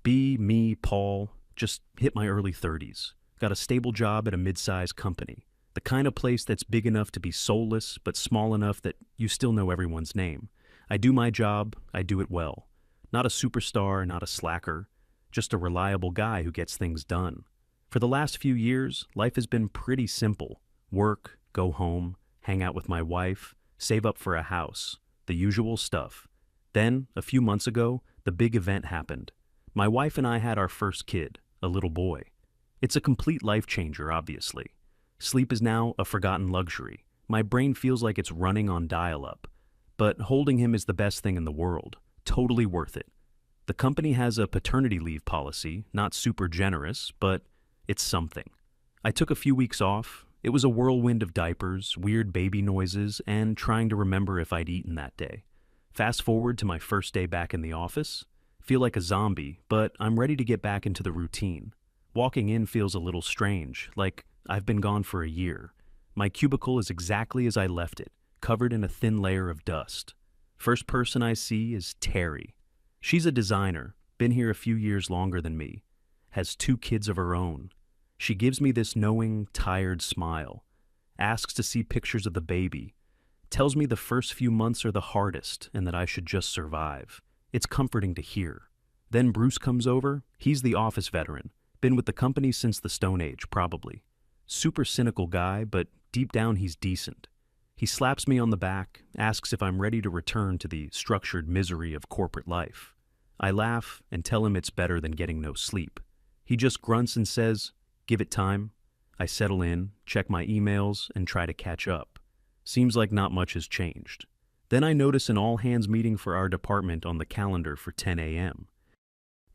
Be me, Paul, just hit my early 30s. Got a stable job at a mid-sized company. The kind of place that's big enough to be soulless, but small enough that you still know everyone's name. I do my job, I do it well. Not a superstar, not a slacker, just a reliable guy who gets things done. For the last few years, life has been pretty simple. Work, go home, hang out with my wife, save up for a house, the usual stuff. Then, a few months ago, the big event happened. My wife and I had our first kid, a little boy. It's a complete life changer, obviously. Sleep is now a forgotten luxury. My brain feels like it's running on dial-up. But holding him is the best thing in the world. Totally worth it. The company has a paternity leave policy, not super generous, but it's something. I took a few weeks off. It was a whirlwind of diapers, weird baby noises, and trying to remember if I'd eaten that day. Fast forward to my first day back in the office. Feel like a zombie, but I'm ready to get back into the routine. Walking in feels a little strange, like I've been gone for a year. My cubicle is exactly as I left it, covered in a thin layer of dust. First person I see is Terry. She's a designer, been here a few years longer than me, has 2 kids of her own. She gives me this knowing, tired smile, asks to see pictures of the baby, tells me the first few months are the hardest and that I should just survive. It's comforting to hear. Then Bruce comes over. He's the office veteran, been with the company since the Stone Age, probably. Super cynical guy, but deep down he's decent. He slaps me on the back, asks if I'm ready to return to the structured misery of corporate life. I laugh and tell him it's better than getting no sleep. He just grunts and says, "Give it time." I settle in, check my emails, and try to catch up. Seems like not much has changed. Then I notice an all-hands meeting for our department on the calendar for 10 a.m.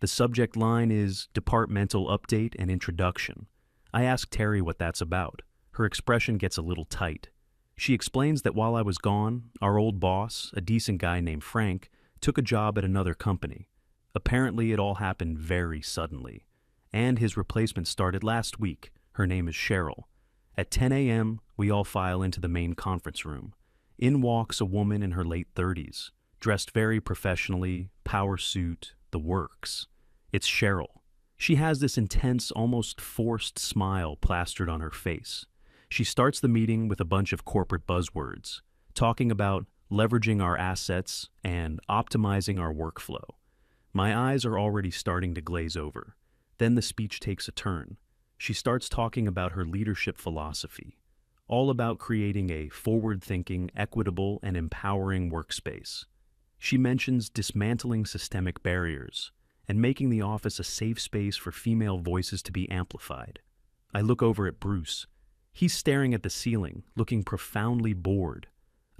The subject line is Departmental Update and Introduction. I ask Terry what that's about. Her expression gets a little tight. She explains that while I was gone, our old boss, a decent guy named Frank, took a job at another company. Apparently it all happened very suddenly. And his replacement started last week. Her name is Cheryl. At 10 a.m., we all file into the main conference room. In walks a woman in her late 30s, dressed very professionally, power suit, the works. It's Cheryl. She has this intense, almost forced smile plastered on her face. She starts the meeting with a bunch of corporate buzzwords, talking about leveraging our assets and optimizing our workflow. My eyes are already starting to glaze over. Then the speech takes a turn. She starts talking about her leadership philosophy, all about creating a forward-thinking, equitable, and empowering workspace. She mentions dismantling systemic barriers and making the office a safe space for female voices to be amplified. I look over at Bruce. He's staring at the ceiling, looking profoundly bored.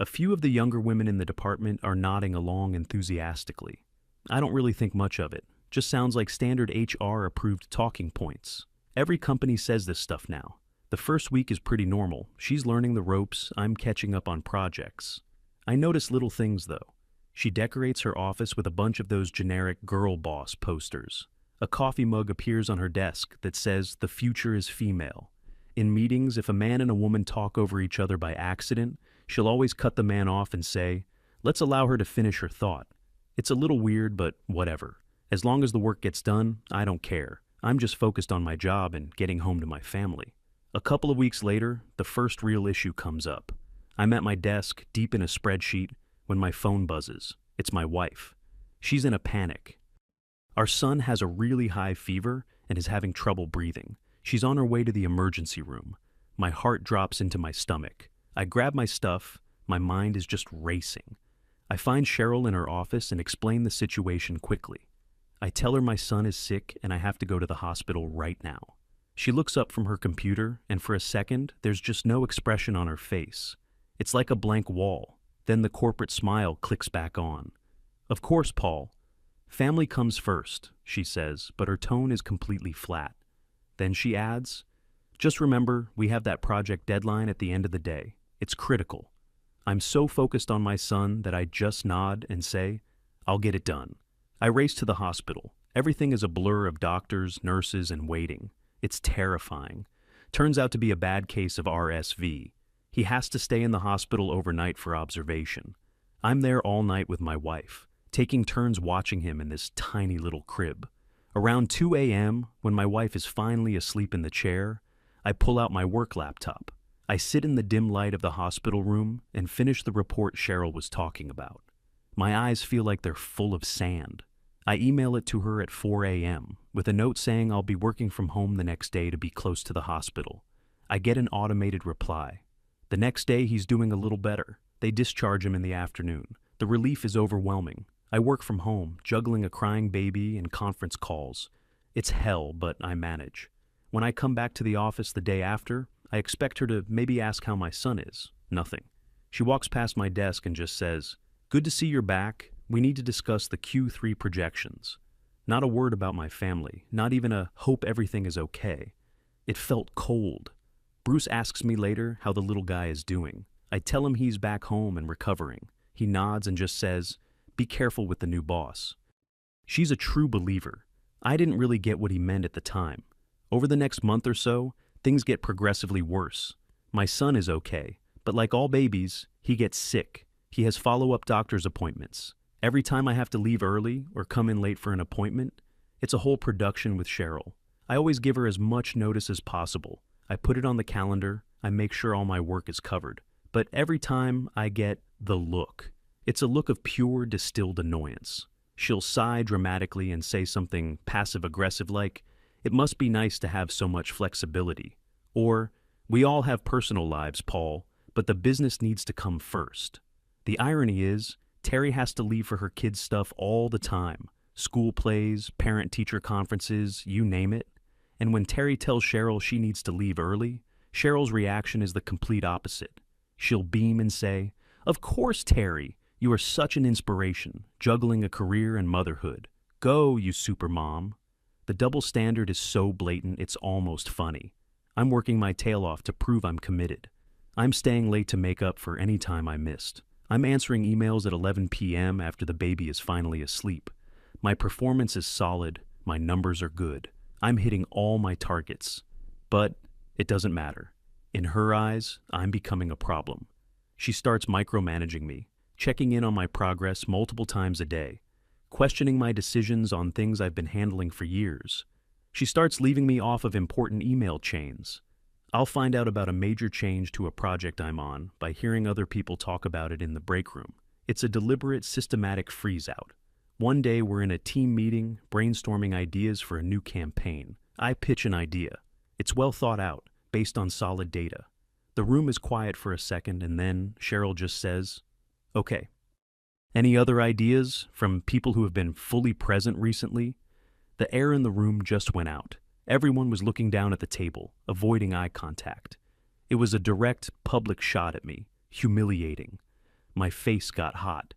A few of the younger women in the department are nodding along enthusiastically. I don't really think much of it. Just sounds like standard HR-approved talking points. Every company says this stuff now. The first week is pretty normal. She's learning the ropes, I'm catching up on projects. I notice little things, though. She decorates her office with a bunch of those generic girl boss posters. A coffee mug appears on her desk that says, "The future is female." In meetings, if a man and a woman talk over each other by accident, she'll always cut the man off and say, "Let's allow her to finish her thought." It's a little weird, but whatever. As long as the work gets done, I don't care. I'm just focused on my job and getting home to my family. A couple of weeks later, the first real issue comes up. I'm at my desk, deep in a spreadsheet, when my phone buzzes. It's my wife. She's in a panic. Our son has a really high fever and is having trouble breathing. She's on her way to the emergency room. My heart drops into my stomach. I grab my stuff. My mind is just racing. I find Cheryl in her office and explain the situation quickly. I tell her my son is sick and I have to go to the hospital right now. She looks up from her computer, and for a second, there's just no expression on her face. It's like a blank wall. Then the corporate smile clicks back on. "Of course, Paul. Family comes first," she says, but her tone is completely flat. Then she adds, "Just remember, we have that project deadline at the end of the day. It's critical." I'm so focused on my son that I just nod and say, "I'll get it done." I race to the hospital. Everything is a blur of doctors, nurses, and waiting. It's terrifying. Turns out to be a bad case of RSV. He has to stay in the hospital overnight for observation. I'm there all night with my wife, taking turns watching him in this tiny little crib. Around 2 a.m., when my wife is finally asleep in the chair, I pull out my work laptop. I sit in the dim light of the hospital room and finish the report Cheryl was talking about. My eyes feel like they're full of sand. I email it to her at 4 a.m. with a note saying I'll be working from home the next day to be close to the hospital. I get an automated reply. The next day, he's doing a little better. They discharge him in the afternoon. The relief is overwhelming. I work from home, juggling a crying baby and conference calls. It's hell, but I manage. When I come back to the office the day after, I expect her to maybe ask how my son is. Nothing. She walks past my desk and just says, "Good to see you're back. We need to discuss the Q3 projections." Not a word about my family, not even a hope everything is okay. It felt cold. Bruce asks me later how the little guy is doing. I tell him he's back home and recovering. He nods and just says, "Be careful with the new boss." She's a true believer. I didn't really get what he meant at the time. Over the next month or so, things get progressively worse. My son is okay, but like all babies, he gets sick. He has follow-up doctor's appointments. Every time I have to leave early or come in late for an appointment, it's a whole production with Cheryl. I always give her as much notice as possible. I put it on the calendar. I make sure all my work is covered. But every time I get the look. It's a look of pure distilled annoyance. She'll sigh dramatically and say something passive-aggressive like, "It must be nice to have so much flexibility." Or, "We all have personal lives, Paul, but the business needs to come first." The irony is, Terry has to leave for her kids' stuff all the time. School plays, parent-teacher conferences, you name it. And when Terry tells Cheryl she needs to leave early, Cheryl's reaction is the complete opposite. She'll beam and say, "Of course, Terry, you are such an inspiration, juggling a career and motherhood. Go, you super mom." The double standard is so blatant it's almost funny. I'm working my tail off to prove I'm committed. I'm staying late to make up for any time I missed. I'm answering emails at 11 p.m. after the baby is finally asleep. My performance is solid, my numbers are good. I'm hitting all my targets. But it doesn't matter. In her eyes, I'm becoming a problem. She starts micromanaging me, checking in on my progress multiple times a day, questioning my decisions on things I've been handling for years. She starts leaving me off of important email chains. I'll find out about a major change to a project I'm on by hearing other people talk about it in the break room. It's a deliberate, systematic freeze-out. One day we're in a team meeting, brainstorming ideas for a new campaign. I pitch an idea. It's well thought out, based on solid data. The room is quiet for a second, and then Cheryl just says, "Okay. Any other ideas from people who have been fully present recently?" The air in the room just went out. Everyone was looking down at the table, avoiding eye contact. It was a direct, public shot at me, humiliating. My face got hot.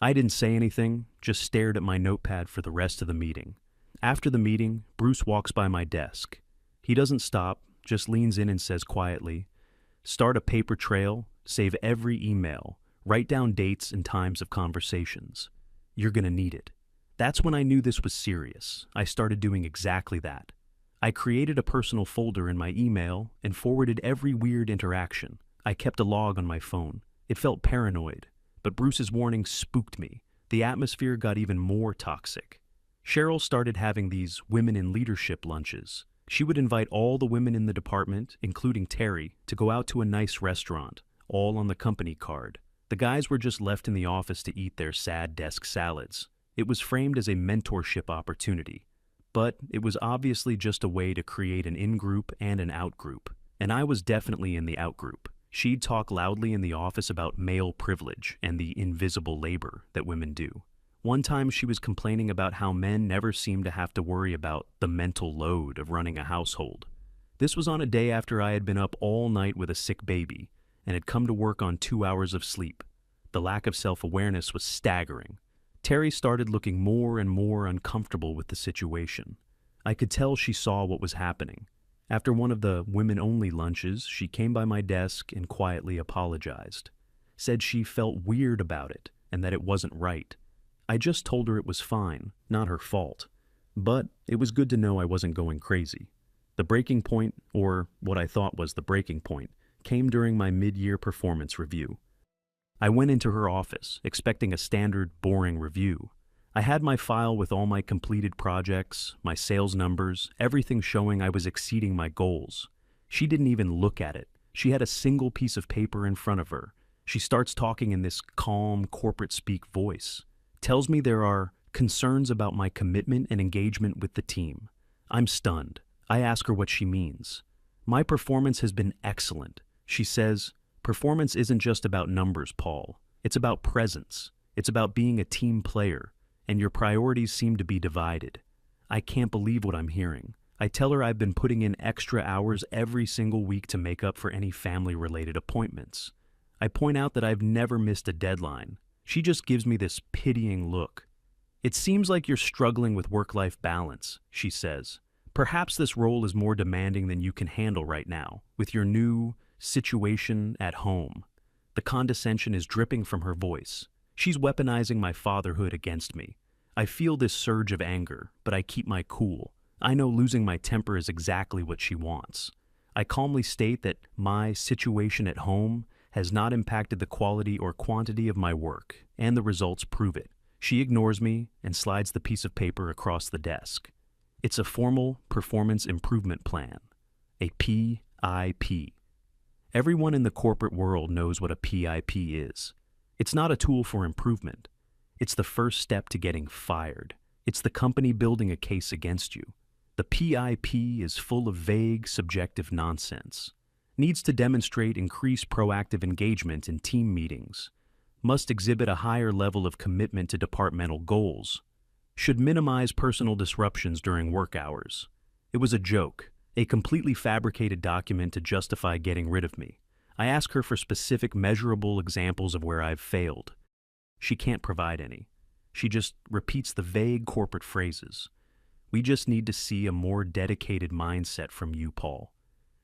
I didn't say anything, just stared at my notepad for the rest of the meeting. After the meeting, Bruce walks by my desk. He doesn't stop, just leans in and says quietly, "Start a paper trail, save every email, write down dates and times of conversations. You're gonna need it." That's when I knew this was serious. I started doing exactly that. I created a personal folder in my email and forwarded every weird interaction. I kept a log on my phone. It felt paranoid, but Bruce's warning spooked me. The atmosphere got even more toxic. Cheryl started having these women in leadership lunches. She would invite all the women in the department, including Terry, to go out to a nice restaurant, all on the company card. The guys were just left in the office to eat their sad desk salads. It was framed as a mentorship opportunity, but it was obviously just a way to create an in-group and an out-group, and I was definitely in the out-group. She'd talk loudly in the office about male privilege and the invisible labor that women do. One time she was complaining about how men never seem to have to worry about the mental load of running a household. This was on a day after I had been up all night with a sick baby and had come to work on 2 hours of sleep. The lack of self-awareness was staggering. Terry started looking more and more uncomfortable with the situation. I could tell she saw what was happening. After one of the women-only lunches, she came by my desk and quietly apologized. Said she felt weird about it and that it wasn't right. I just told her it was fine, not her fault. But it was good to know I wasn't going crazy. The breaking point, or what I thought was the breaking point, came during my mid-year performance review. I went into her office, expecting a standard, boring review. I had my file with all my completed projects, my sales numbers, everything showing I was exceeding my goals. She didn't even look at it. She had a single piece of paper in front of her. She starts talking in this calm, corporate speak voice. Tells me there are concerns about my commitment and engagement with the team. I'm stunned. I ask her what she means. My performance has been excellent. She says, performance isn't just about numbers, Paul. It's about presence. It's about being a team player. And your priorities seem to be divided. I can't believe what I'm hearing. I tell her I've been putting in extra hours every single week to make up for any family-related appointments. I point out that I've never missed a deadline. She just gives me this pitying look. It seems like you're struggling with work-life balance, she says. Perhaps this role is more demanding than you can handle right now, with your new situation at home. The condescension is dripping from her voice. She's weaponizing my fatherhood against me. I feel this surge of anger, but I keep my cool. I know losing my temper is exactly what she wants. I calmly state that my situation at home has not impacted the quality or quantity of my work, and the results prove it. She ignores me and slides the piece of paper across the desk. It's a formal performance improvement plan, a PIP. Everyone in the corporate world knows what a PIP is. It's not a tool for improvement. It's the first step to getting fired. It's the company building a case against you. The PIP is full of vague, subjective nonsense. Needs to demonstrate increased proactive engagement in team meetings. Must exhibit a higher level of commitment to departmental goals. Should minimize personal disruptions during work hours. It was a joke, a completely fabricated document to justify getting rid of me. I ask her for specific measurable examples of where I've failed. She can't provide any. She just repeats the vague corporate phrases. We just need to see a more dedicated mindset from you, Paul.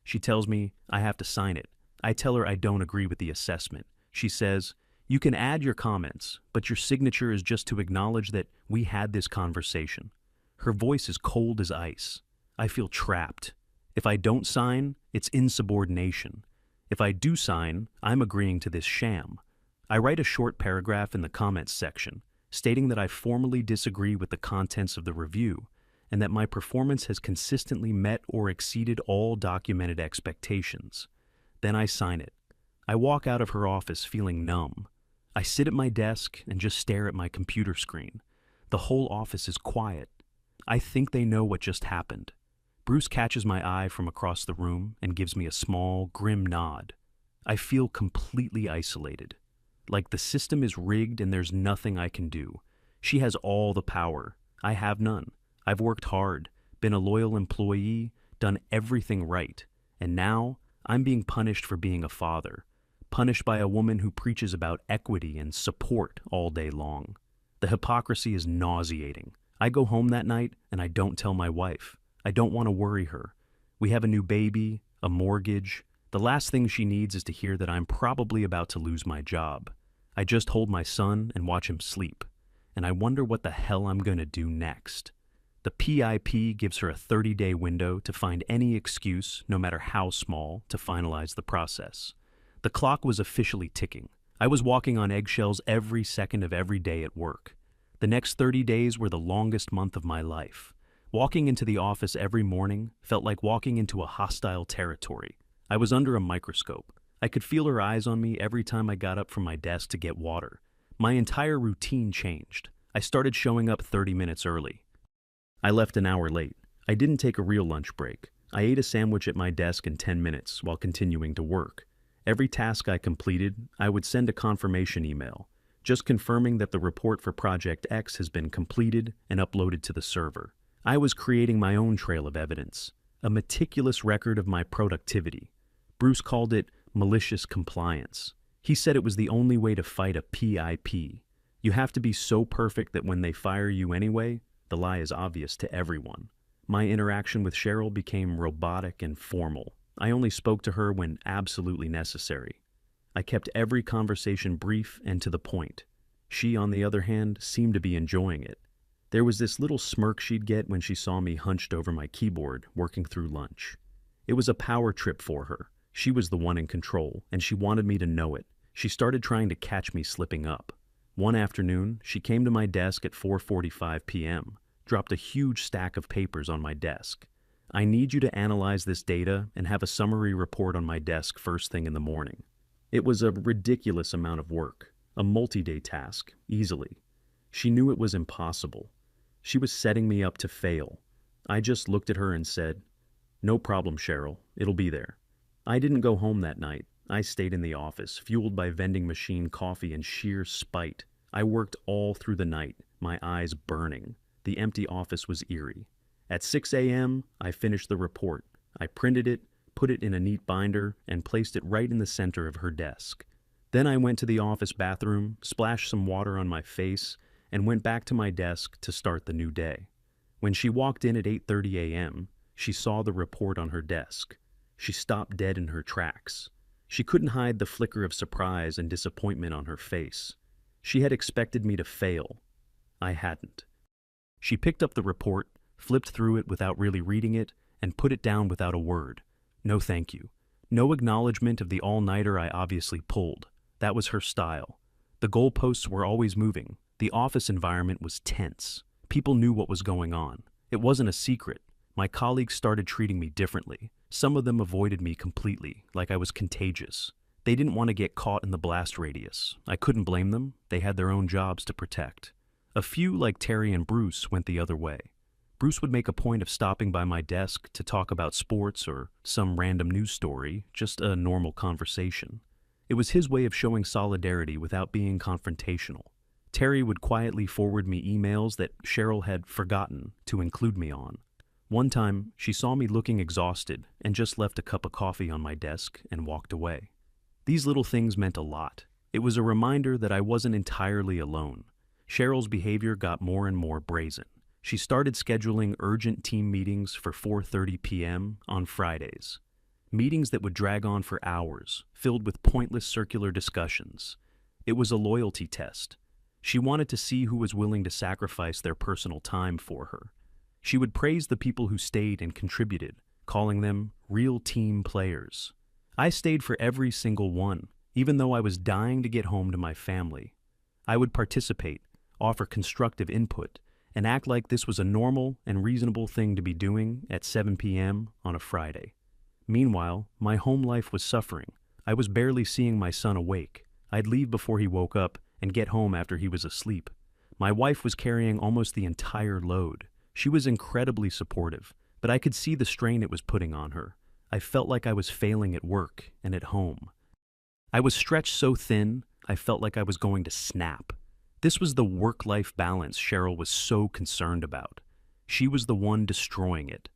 She tells me I have to sign it. I tell her I don't agree with the assessment. She says, you can add your comments, but your signature is just to acknowledge that we had this conversation. Her voice is cold as ice. I feel trapped. If I don't sign, it's insubordination. If I do sign, I'm agreeing to this sham. I write a short paragraph in the comments section, stating that I formally disagree with the contents of the review, and that my performance has consistently met or exceeded all documented expectations. Then I sign it. I walk out of her office feeling numb. I sit at my desk and just stare at my computer screen. The whole office is quiet. I think they know what just happened. Bruce catches my eye from across the room and gives me a small, grim nod. I feel completely isolated. Like the system is rigged and there's nothing I can do. She has all the power. I have none. I've worked hard, been a loyal employee, done everything right, and now I'm being punished for being a father, punished by a woman who preaches about equity and support all day long. The hypocrisy is nauseating. I go home that night and I don't tell my wife. I don't want to worry her. We have a new baby, a mortgage. The last thing she needs is to hear that I'm probably about to lose my job. I just hold my son and watch him sleep, and I wonder what the hell I'm going to do next. The PIP gives her a 30-day window to find any excuse, no matter how small, to finalize the process. The clock was officially ticking. I was walking on eggshells every second of every day at work. The next 30 days were the longest month of my life. Walking into the office every morning felt like walking into a hostile territory. I was under a microscope. I could feel her eyes on me every time I got up from my desk to get water. My entire routine changed. I started showing up 30 minutes early. I left an hour late. I didn't take a real lunch break. I ate a sandwich at my desk in 10 minutes while continuing to work. Every task I completed, I would send a confirmation email, just confirming that the report for Project X has been completed and uploaded to the server. I was creating my own trail of evidence, a meticulous record of my productivity. Bruce called it malicious compliance. He said it was the only way to fight a PIP. You have to be so perfect that when they fire you anyway, the lie is obvious to everyone. My interaction with Cheryl became robotic and formal. I only spoke to her when absolutely necessary. I kept every conversation brief and to the point. She, on the other hand, seemed to be enjoying it. There was this little smirk she'd get when she saw me hunched over my keyboard, working through lunch. It was a power trip for her. She was the one in control, and she wanted me to know it. She started trying to catch me slipping up. One afternoon, she came to my desk at 4:45 p.m., dropped a huge stack of papers on my desk. I need you to analyze this data and have a summary report on my desk first thing in the morning. It was a ridiculous amount of work, a multi-day task, easily. She knew it was impossible. She was setting me up to fail. I just looked at her and said, "No problem, Cheryl. It'll be there." I didn't go home that night. I stayed in the office, fueled by vending machine coffee and sheer spite. I worked all through the night, my eyes burning. The empty office was eerie. At 6 a.m., I finished the report. I printed it, put it in a neat binder, and placed it right in the center of her desk. Then I went to the office bathroom, splashed some water on my face, and went back to my desk to start the new day. When she walked in at 8:30 a.m., she saw the report on her desk. She stopped dead in her tracks. She couldn't hide the flicker of surprise and disappointment on her face. She had expected me to fail. I hadn't. She picked up the report, flipped through it without really reading it, and put it down without a word. No thank you. No acknowledgement of the all-nighter I obviously pulled. That was her style. The goalposts were always moving. The office environment was tense. People knew what was going on. It wasn't a secret. My colleagues started treating me differently. Some of them avoided me completely, like I was contagious. They didn't want to get caught in the blast radius. I couldn't blame them. They had their own jobs to protect. A few, like Terry and Bruce, went the other way. Bruce would make a point of stopping by my desk to talk about sports or some random news story, just a normal conversation. It was his way of showing solidarity without being confrontational. Terry would quietly forward me emails that Cheryl had forgotten to include me on. One time, she saw me looking exhausted and just left a cup of coffee on my desk and walked away. These little things meant a lot. It was a reminder that I wasn't entirely alone. Cheryl's behavior got more and more brazen. She started scheduling urgent team meetings for 4:30 p.m. on Fridays. Meetings that would drag on for hours, filled with pointless circular discussions. It was a loyalty test. She wanted to see who was willing to sacrifice their personal time for her. She would praise the people who stayed and contributed, calling them real team players. I stayed for every single one, even though I was dying to get home to my family. I would participate, offer constructive input, and act like this was a normal and reasonable thing to be doing at 7 p.m. on a Friday. Meanwhile, my home life was suffering. I was barely seeing my son awake. I'd leave before he woke up and get home after he was asleep. My wife was carrying almost the entire load. She was incredibly supportive, but I could see the strain it was putting on her. I felt like I was failing at work and at home. I was stretched so thin, I felt like I was going to snap. This was the work-life balance Cheryl was so concerned about. She was the one destroying it.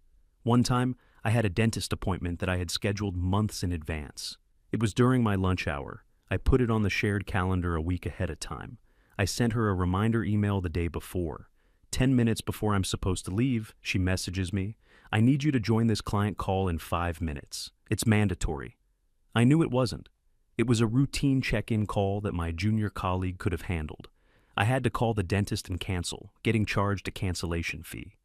One time, I had a dentist appointment that I had scheduled months in advance. It was during my lunch hour. I put it on the shared calendar a week ahead of time. I sent her a reminder email the day before. 10 minutes before I'm supposed to leave, she messages me, "I need you to join this client call in 5 minutes. It's mandatory." I knew it wasn't. It was a routine check-in call that my junior colleague could have handled. I had to call the dentist and cancel, getting charged a cancellation fee.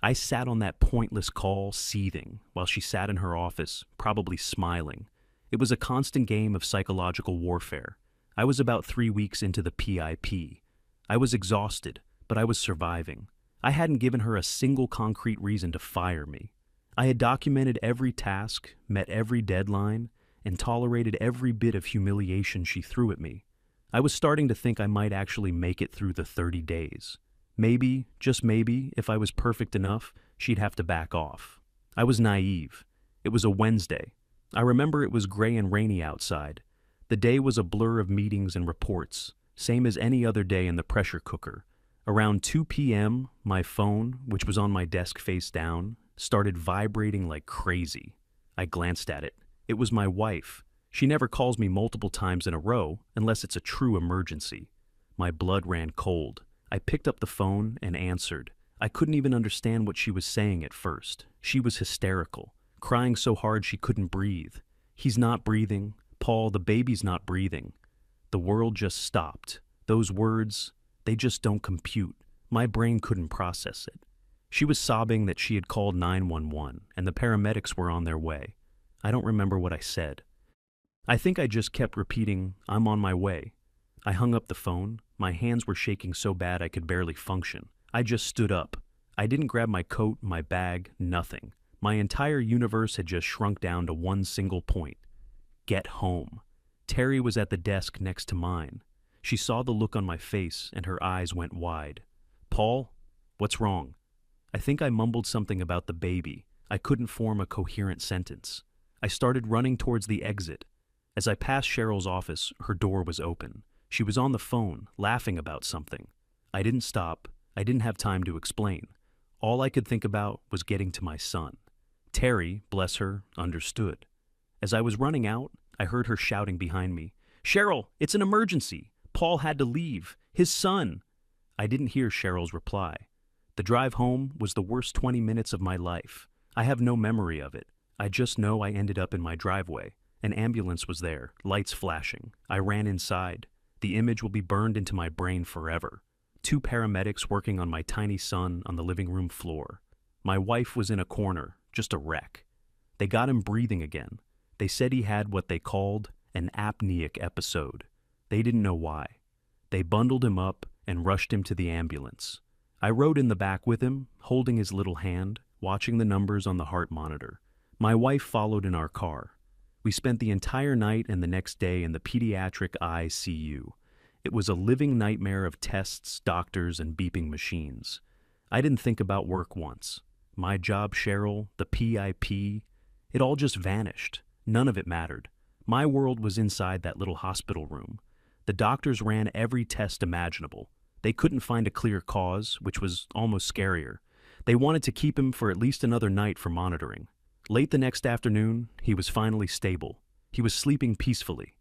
I sat on that pointless call, seething, while she sat in her office, probably smiling. It was a constant game of psychological warfare. I was about 3 weeks into the PIP. I was exhausted, but I was surviving. I hadn't given her a single concrete reason to fire me. I had documented every task, met every deadline, and tolerated every bit of humiliation she threw at me. I was starting to think I might actually make it through the 30 days. Maybe, just maybe, if I was perfect enough, she'd have to back off. I was naive. It was a Wednesday. I remember it was gray and rainy outside. The day was a blur of meetings and reports, same as any other day in the pressure cooker. Around 2 p.m., my phone, which was on my desk face down, started vibrating like crazy. I glanced at it. It was my wife. She never calls me multiple times in a row unless it's a true emergency. My blood ran cold. I picked up the phone and answered. I couldn't even understand what she was saying at first. She was hysterical, crying so hard she couldn't breathe. "He's not breathing. Paul, the baby's not breathing." The world just stopped. Those words, they just don't compute. My brain couldn't process it. She was sobbing that she had called 911 and the paramedics were on their way. I don't remember what I said. I think I just kept repeating, "I'm on my way." I hung up the phone. My hands were shaking so bad I could barely function. I just stood up. I didn't grab my coat, my bag, nothing. My entire universe had just shrunk down to one single point. Get home. Terry was at the desk next to mine. She saw the look on my face and her eyes went wide. Paul, what's wrong? I think I mumbled something about the baby. I couldn't form a coherent sentence. I started running towards the exit. As I passed Cheryl's office, her door was open. She was on the phone, laughing about something. I didn't stop. I didn't have time to explain. All I could think about was getting to my son. Terry, bless her, understood. As I was running out, I heard her shouting behind me, "Cheryl, it's an emergency! Paul had to leave. His son!" I didn't hear Cheryl's reply. The drive home was the worst 20 minutes of my life. I have no memory of it. I just know I ended up in my driveway. An ambulance was there, lights flashing. I ran inside. The image will be burned into my brain forever. 2 paramedics working on my tiny son on the living room floor. My wife was in a corner, just a wreck. They got him breathing again. They said he had what they called an apneic episode. They didn't know why. They bundled him up and rushed him to the ambulance. I rode in the back with him, holding his little hand, watching the numbers on the heart monitor. My wife followed in our car. We spent the entire night and the next day in the pediatric ICU. It was a living nightmare of tests, doctors, and beeping machines. I didn't think about work once. My job, Cheryl, the PIP, it all just vanished. None of it mattered. My world was inside that little hospital room. The doctors ran every test imaginable. They couldn't find a clear cause, which was almost scarier. They wanted to keep him for at least another night for monitoring. Late the next afternoon, he was finally stable. He was sleeping peacefully.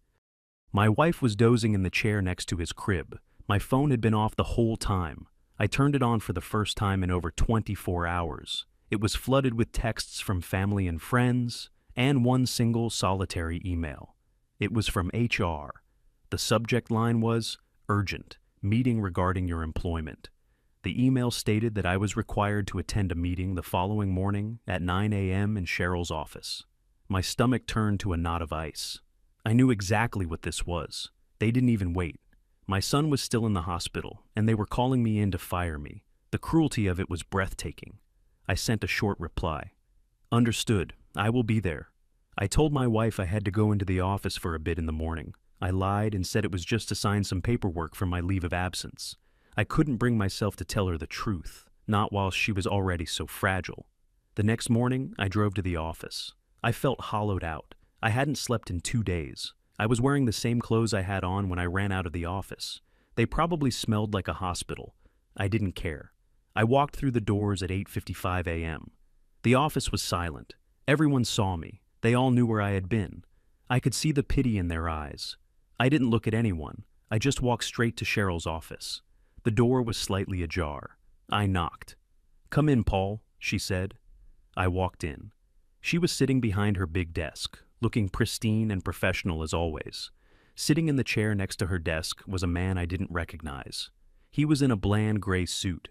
My wife was dozing in the chair next to his crib. My phone had been off the whole time. I turned it on for the first time in over 24 hours. It was flooded with texts from family and friends, and one single solitary email. It was from HR. The subject line was, "Urgent, meeting regarding your employment." The email stated that I was required to attend a meeting the following morning at 9 a.m. in Cheryl's office. My stomach turned to a knot of ice. I knew exactly what this was. They didn't even wait. My son was still in the hospital, and they were calling me in to fire me. The cruelty of it was breathtaking. I sent a short reply. "Understood. I will be there." I told my wife I had to go into the office for a bit in the morning. I lied and said it was just to sign some paperwork for my leave of absence. I couldn't bring myself to tell her the truth, not while she was already so fragile. The next morning, I drove to the office. I felt hollowed out. I hadn't slept in 2 days. I was wearing the same clothes I had on when I ran out of the office. They probably smelled like a hospital. I didn't care. I walked through the doors at 8:55 a.m. The office was silent. Everyone saw me. They all knew where I had been. I could see the pity in their eyes. I didn't look at anyone. I just walked straight to Cheryl's office. The door was slightly ajar. I knocked. "Come in, Paul," she said. I walked in. She was sitting behind her big desk, looking pristine and professional as always. Sitting in the chair next to her desk was a man I didn't recognize. He was in a bland gray suit.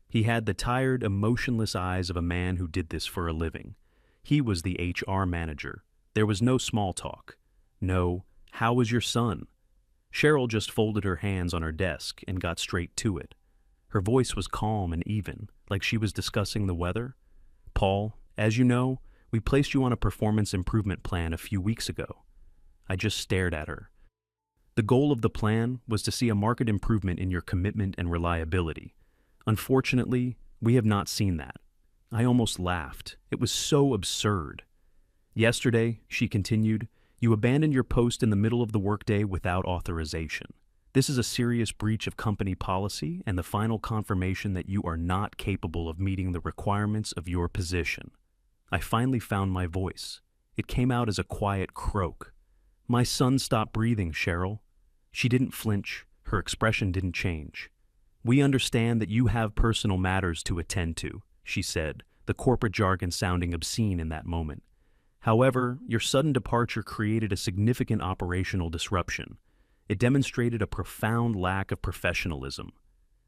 He had the tired, emotionless eyes of a man who did this for a living. He was the HR manager. There was no small talk. No, "How was your son?" Cheryl just folded her hands on her desk and got straight to it. Her voice was calm and even, like she was discussing the weather. "Paul, as you know, we placed you on a performance improvement plan a few weeks ago." I just stared at her. The goal of the plan was to see a marked improvement in your commitment and reliability. Unfortunately, we have not seen that. I almost laughed. It was so absurd. "Yesterday," she continued, "you abandoned your post in the middle of the workday without authorization. This is a serious breach of company policy and the final confirmation that you are not capable of meeting the requirements of your position." I finally found my voice. It came out as a quiet croak. "My son stopped breathing, Cheryl." She didn't flinch. Her expression didn't change. "We understand that you have personal matters to attend to," she said, the corporate jargon sounding obscene in that moment. "However, your sudden departure created a significant operational disruption. It demonstrated a profound lack of professionalism."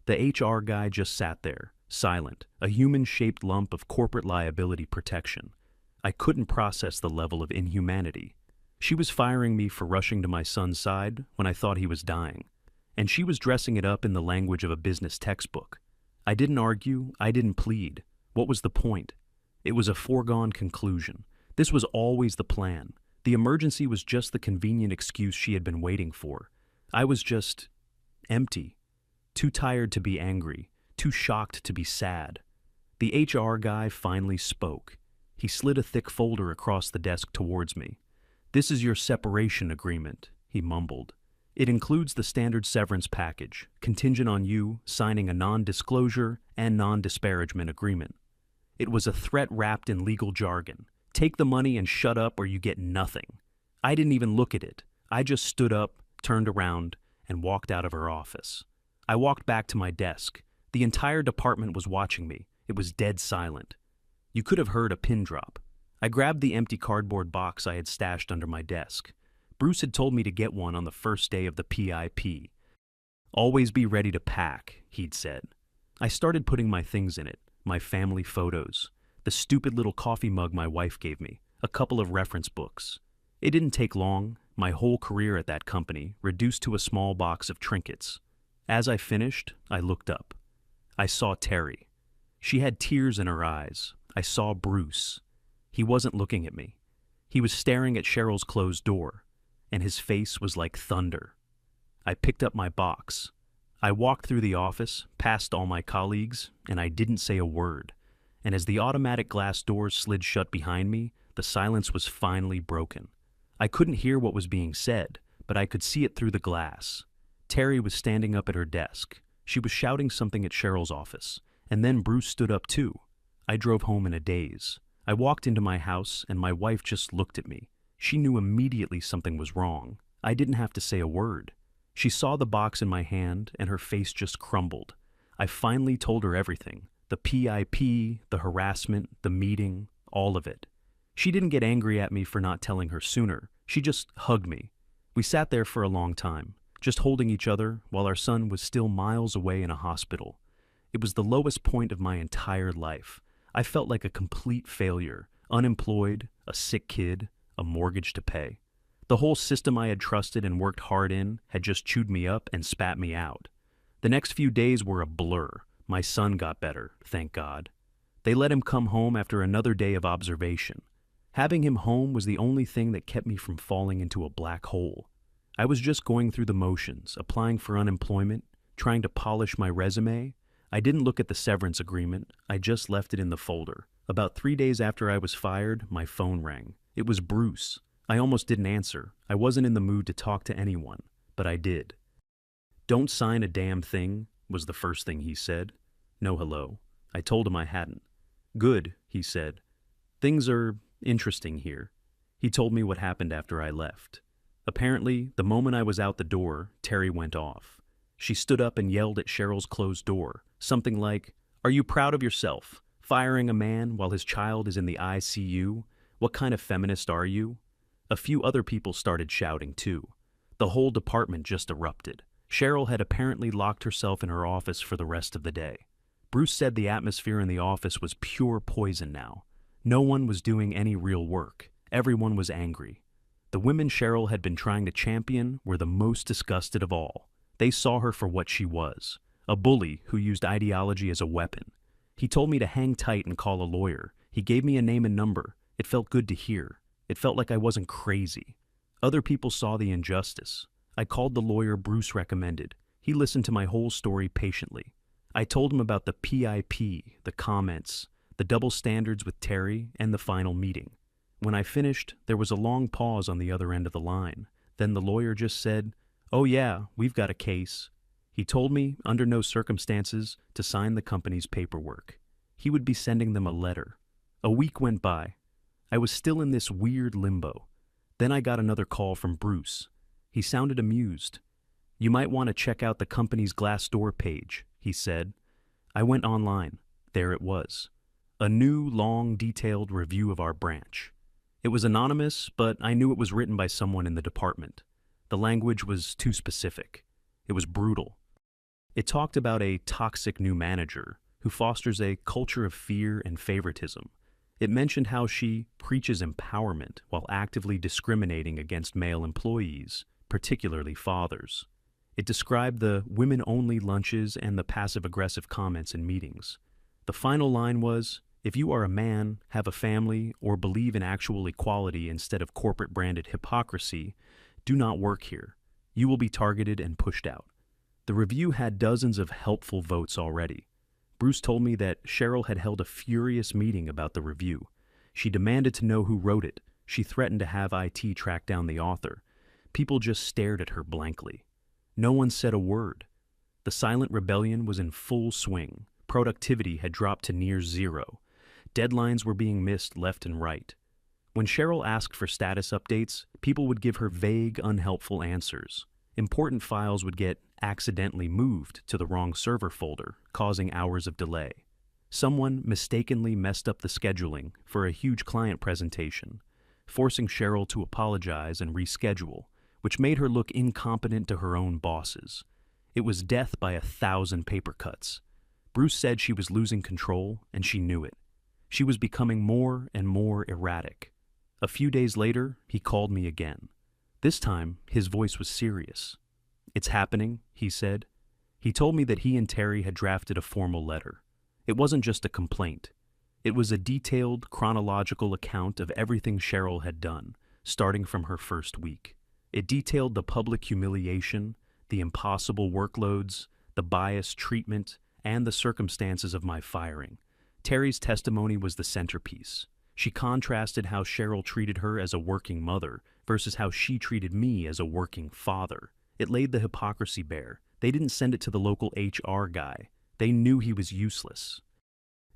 The HR guy just sat there, silent, a human-shaped lump of corporate liability protection. I couldn't process the level of inhumanity. She was firing me for rushing to my son's side when I thought he was dying. and she was dressing it up in the language of a business textbook. I didn't argue, I didn't plead. What was the point? It was a foregone conclusion. This was always the plan. The emergency was just the convenient excuse she had been waiting for. I was just empty, too tired to be angry, too shocked to be sad. The HR guy finally spoke. He slid a thick folder across the desk towards me. "This is your separation agreement," he mumbled. "It includes the standard severance package, contingent on you signing a non-disclosure and non-disparagement agreement." It was a threat wrapped in legal jargon. Take the money and shut up or you get nothing. I didn't even look at it. I just stood up, turned around, and walked out of her office. I walked back to my desk. The entire department was watching me. It was dead silent. You could have heard a pin drop. I grabbed the empty cardboard box I had stashed under my desk. Bruce had told me to get one on the first day of the PIP. "Always be ready to pack," he'd said. I started putting my things in it, my family photos, the stupid little coffee mug my wife gave me, a couple of reference books. It didn't take long, my whole career at that company, reduced to a small box of trinkets. As I finished, I looked up. I saw Terry. She had tears in her eyes. I saw Bruce. He wasn't looking at me. He was staring at Cheryl's closed door, and his face was like thunder. I picked up my box. I walked through the office, past all my colleagues, and I didn't say a word. And as the automatic glass doors slid shut behind me, the silence was finally broken. I couldn't hear what was being said, but I could see it through the glass. Terry was standing up at her desk. She was shouting something at Cheryl's office, and then Bruce stood up too. I drove home in a daze. I walked into my house, and my wife just looked at me. She knew immediately something was wrong. I didn't have to say a word. She saw the box in my hand, and her face just crumbled. I finally told her everything. The PIP, the harassment, the meeting, all of it. She didn't get angry at me for not telling her sooner. She just hugged me. We sat there for a long time, just holding each other while our son was still miles away in a hospital. It was the lowest point of my entire life. I felt like a complete failure, unemployed, a sick kid, a mortgage to pay. The whole system I had trusted and worked hard in had just chewed me up and spat me out. The next few days were a blur. My son got better, thank God. They let him come home after another day of observation. Having him home was the only thing that kept me from falling into a black hole. I was just going through the motions, applying for unemployment, trying to polish my resume. I didn't look at the severance agreement. I just left it in the folder. About 3 days after I was fired, my phone rang. It was Bruce. I almost didn't answer. I wasn't in the mood to talk to anyone, but I did. "Don't sign a damn thing," was the first thing he said. No hello. I told him I hadn't. "Good," he said. "Things are interesting here." He told me what happened after I left. Apparently, the moment I was out the door, Terry went off. She stood up and yelled at Cheryl's closed door, something like, "Are you proud of yourself? Firing a man while his child is in the ICU? What kind of feminist are you?" A few other people started shouting too. The whole department just erupted. Cheryl had apparently locked herself in her office for the rest of the day. Bruce said the atmosphere in the office was pure poison now. No one was doing any real work. Everyone was angry. The women Cheryl had been trying to champion were the most disgusted of all. They saw her for what she was, a bully who used ideology as a weapon. He told me to hang tight and call a lawyer. He gave me a name and number. It felt good to hear. It felt like I wasn't crazy. Other people saw the injustice. I called the lawyer Bruce recommended. He listened to my whole story patiently. I told him about the PIP, the comments, the double standards with Terry, and the final meeting. When I finished, there was a long pause on the other end of the line. Then the lawyer just said, "Oh yeah, we've got a case." He told me, under no circumstances, to sign the company's paperwork. He would be sending them a letter. A week went by. I was still in this weird limbo. Then I got another call from Bruce. He sounded amused. "You might want to check out the company's Glassdoor page," he said. I went online. There it was. A new, long, detailed review of our branch. It was anonymous, but I knew it was written by someone in the department. The language was too specific. It was brutal. It talked about a toxic new manager who fosters a culture of fear and favoritism. It mentioned how she preaches empowerment while actively discriminating against male employees, particularly fathers. It described the women-only lunches and the passive-aggressive comments in meetings. The final line was, "If you are a man, have a family, or believe in actual equality instead of corporate-branded hypocrisy, do not work here. You will be targeted and pushed out." The review had dozens of helpful votes already. Bruce told me that Cheryl had held a furious meeting about the review. She demanded to know who wrote it. She threatened to have IT track down the author. People just stared at her blankly. No one said a word. The silent rebellion was in full swing. Productivity had dropped to near zero. Deadlines were being missed left and right. When Cheryl asked for status updates, people would give her vague, unhelpful answers. Important files would get accidentally moved to the wrong server folder, causing hours of delay. Someone mistakenly messed up the scheduling for a huge client presentation, forcing Cheryl to apologize and reschedule, which made her look incompetent to her own bosses. It was death by 1,000 paper cuts. Bruce said she was losing control, and she knew it. She was becoming more and more erratic. A few days later, he called me again. This time, his voice was serious. "It's happening," he said. He told me that he and Terry had drafted a formal letter. It wasn't just a complaint. It was a detailed, chronological account of everything Cheryl had done, starting from her first week. It detailed the public humiliation, the impossible workloads, the biased treatment, and the circumstances of my firing. Terry's testimony was the centerpiece. She contrasted how Cheryl treated her as a working mother versus how she treated me as a working father. It laid the hypocrisy bare. They didn't send it to the local HR guy. They knew he was useless.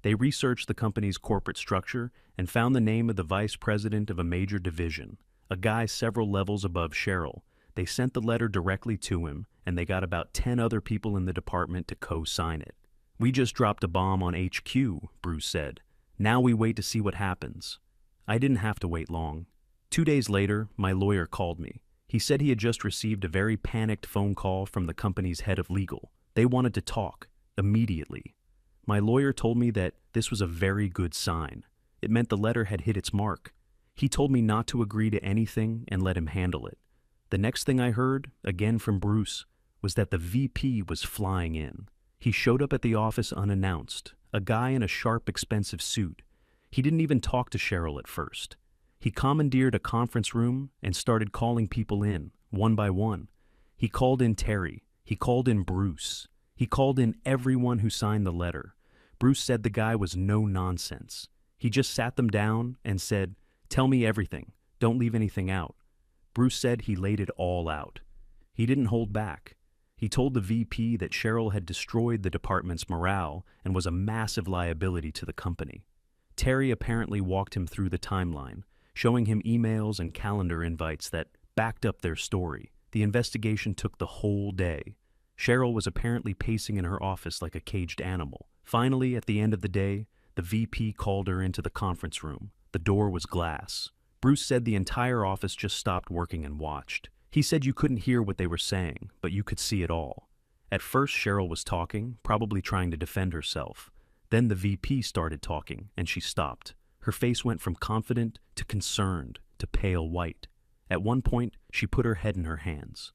They researched the company's corporate structure and found the name of the vice president of a major division, a guy several levels above Cheryl. They sent the letter directly to him, and they got about 10 other people in the department to co-sign it. "We just dropped a bomb on HQ," Bruce said. "Now we wait to see what happens." I didn't have to wait long. 2 days later, my lawyer called me. He said he had just received a very panicked phone call from the company's head of legal. They wanted to talk, immediately. My lawyer told me that this was a very good sign. It meant the letter had hit its mark. He told me not to agree to anything and let him handle it. The next thing I heard, again from Bruce, was that the VP was flying in. He showed up at the office unannounced, a guy in a sharp, expensive suit. He didn't even talk to Cheryl at first. He commandeered a conference room and started calling people in, one by one. He called in Terry. He called in Bruce. He called in everyone who signed the letter. Bruce said the guy was no nonsense. He just sat them down and said, "Tell me everything. Don't leave anything out." Bruce said he laid it all out. He didn't hold back. He told the VP that Cheryl had destroyed the department's morale and was a massive liability to the company. Terry apparently walked him through the timeline, showing him emails and calendar invites that backed up their story. The investigation took the whole day. Cheryl was apparently pacing in her office like a caged animal. Finally, at the end of the day, the VP called her into the conference room. The door was glass. Bruce said the entire office just stopped working and watched. He said you couldn't hear what they were saying, but you could see it all. At first, Cheryl was talking, probably trying to defend herself. Then the VP started talking, and she stopped. Her face went from confident to concerned to pale white. At one point, she put her head in her hands.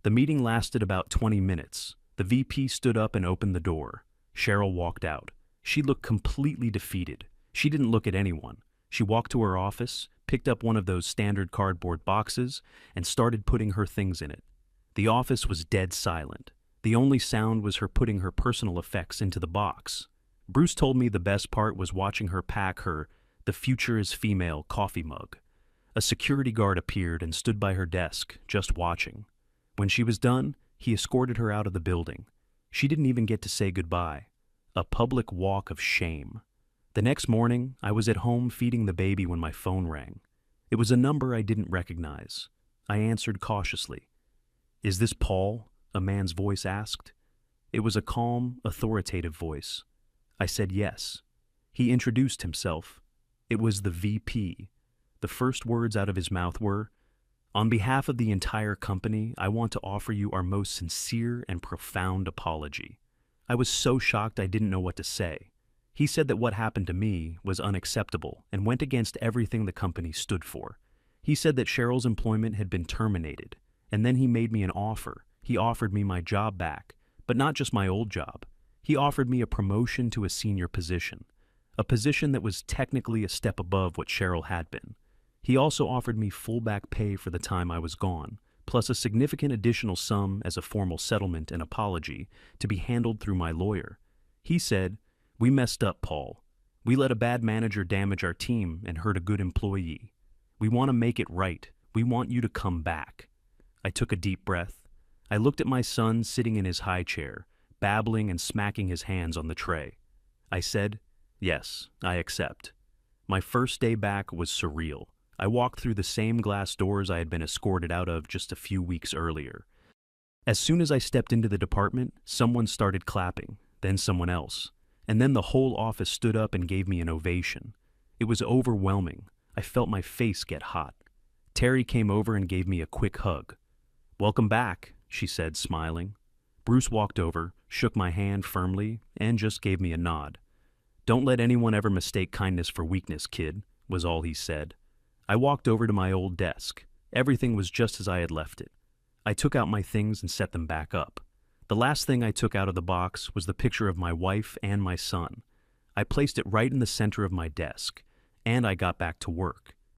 The meeting lasted about 20 minutes. The VP stood up and opened the door. Cheryl walked out. She looked completely defeated. She didn't look at anyone. She walked to her office, picked up one of those standard cardboard boxes, and started putting her things in it. The office was dead silent. The only sound was her putting her personal effects into the box. Bruce told me the best part was watching her pack her "The Future is Female" coffee mug. A security guard appeared and stood by her desk, just watching. When she was done, he escorted her out of the building. She didn't even get to say goodbye. A public walk of shame. The next morning, I was at home feeding the baby when my phone rang. It was a number I didn't recognize. I answered cautiously. "Is this Paul?" a man's voice asked. It was a calm, authoritative voice. I said yes. He introduced himself. It was the VP. The first words out of his mouth were, "On behalf of the entire company, I want to offer you our most sincere and profound apology." I was so shocked I didn't know what to say. He said that what happened to me was unacceptable and went against everything the company stood for. He said that Cheryl's employment had been terminated, and then he made me an offer. he offered me my job back, but not just my old job. He offered me a promotion to a senior position, a position that was technically a step above what Cheryl had been. He also offered me full back pay for the time I was gone, plus a significant additional sum as a formal settlement and apology to be handled through my lawyer. He said, "We messed up, Paul. We let a bad manager damage our team and hurt a good employee. We want to make it right. We want you to come back." I took a deep breath. I looked at my son sitting in his high chair, babbling and smacking his hands on the tray. I said, "Yes, I accept." My first day back was surreal. I walked through the same glass doors I had been escorted out of just a few weeks earlier. As soon as I stepped into the department, someone started clapping, then someone else, and then the whole office stood up and gave me an ovation. It was overwhelming. I felt my face get hot. Terry came over and gave me a quick hug. "Welcome back," she said, smiling. Bruce walked over, shook my hand firmly, and just gave me a nod. "Don't let anyone ever mistake kindness for weakness, kid," was all he said. I walked over to my old desk. Everything was just as I had left it. I took out my things and set them back up. The last thing I took out of the box was the picture of my wife and my son. I placed it right in the center of my desk, and I got back to work.